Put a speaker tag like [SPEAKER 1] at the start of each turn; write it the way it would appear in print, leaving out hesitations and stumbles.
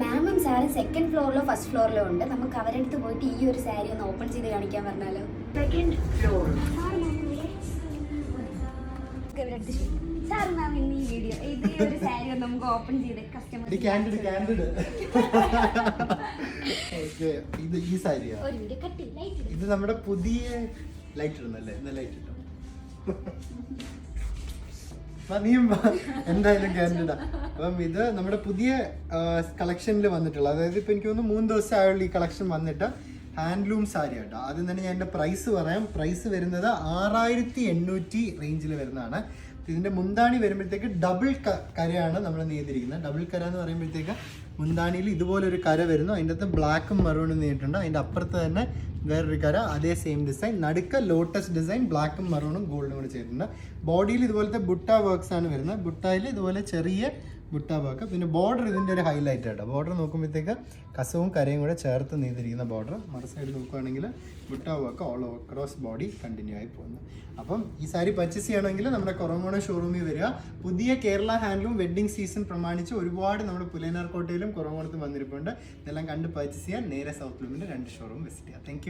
[SPEAKER 1] മാമും സാറും second ഫ്ലോറിലോ first ഫ്ലോറിലോ ഉണ്ട്. നമുക്ക് അവരുടെ അടുത്ത് പോയിട്ട് ഈ ഒരു സാരി ഒന്ന് ഓപ്പൺ ചെയ്ത് കാണിക്കാൻ പറഞ്ഞാലോ? Second floor. സാർ മാം ഇന്ന് ഈ വീഡിയോ ഈ ഒരു സാരി ഒന്ന് നമുക്ക് ഓപ്പൺ ചെയ്ത് കസ്റ്റമർ
[SPEAKER 2] ഇത് ഈ സാരിയാ.
[SPEAKER 1] ഒരു വീഡിയോ കട്ടി ലൈറ്റ്
[SPEAKER 2] ഇത് നമ്മുടെ പുതിയ ലൈറ്റ് ഇടുന്നല്ലേ? ലൈറ്റ് ഇട്ടോ നീയും എന്തായാലും കാൻഡിഡ. അപ്പം ഇത് നമ്മുടെ പുതിയ കളക്ഷനിൽ വന്നിട്ടുള്ള, അതായത് ഇപ്പം എനിക്ക് തോന്നുന്നു 3 ദിവസം ആയുള്ള ഈ കളക്ഷൻ വന്നിട്ട് ഹാൻഡ്ലൂം സാരി കേട്ടോ. ആദ്യം തന്നെ ഞാൻ എൻ്റെ പ്രൈസ് പറയാം. പ്രൈസ് വരുന്നത് 6800 റേഞ്ചിൽ വരുന്നതാണ്. ഇതിൻ്റെ മുന്താണി വരുമ്പോഴത്തേക്ക് ഡബിൾ കരയാണ് നമ്മൾ നെയ്തിരിക്കുന്നത്. ഡബിൾ കര എന്ന് പറയുമ്പോഴത്തേക്ക് മുന്താണിയിൽ ഇതുപോലൊരു കര വരുന്നു. അതിൻ്റെ അകത്ത് ബ്ലാക്കും മറൂണും നെയ്തിട്ടുണ്ട്. അതിൻ്റെ അപ്പുറത്ത് തന്നെ വേറൊരു കര, അതേ സെയിം ഡിസൈൻ. നടുക്ക് ലോട്ടസ് ഡിസൈൻ, ബ്ലാക്കും മറൂണും ഗോൾഡും കൂടെ ചെയ്തിട്ടുണ്ട്. ബോഡിയിൽ ഇതുപോലത്തെ ബുട്ട വർക്ക്സ് ആണ് വരുന്നത്. ബുട്ടയിൽ ഇതുപോലെ ചെറിയ ബുട്ട വർക്ക്. പിന്നെ ബോർഡർ ഇതിൻ്റെ ഒരു ഹൈലൈറ്റ് ആട്ടോ. ബോർഡർ നോക്കുമ്പോഴത്തേക്ക് കസവും കരയും കൂടെ ചേർത്ത് നെയ്തിരിക്കുന്ന ബോർഡർ. മറു സൈഡ് നോക്കുകയാണെങ്കിൽ butta work all over cross body continue ആയി പോകുന്നു. അപ്പം ഈ സാരി പർച്ചേസ് ചെയ്യണമെങ്കിൽ നമ്മുടെ കൊറോമോണ ഷോറൂമിൽ വരിക. പുതിയ കേരള ഹാൻഡ്ലൂം വെഡ്ഡിംഗ് സീസൺ പ്രമാണിച്ച് ഒരുപാട് നമ്മുടെ പുലയനാർക്കോട്ടയിലും കൊറോമോണത്തും വന്നിരിപ്പുണ്ട്. ഇതെല്ലാം കണ്ട് പർച്ചേസ് ചെയ്യാൻ നേരെ സൗത്ത് ലൂമിൻ്റെ 2 ഷോറൂം വിസിറ്റ് ചെയ്യാം. താങ്ക്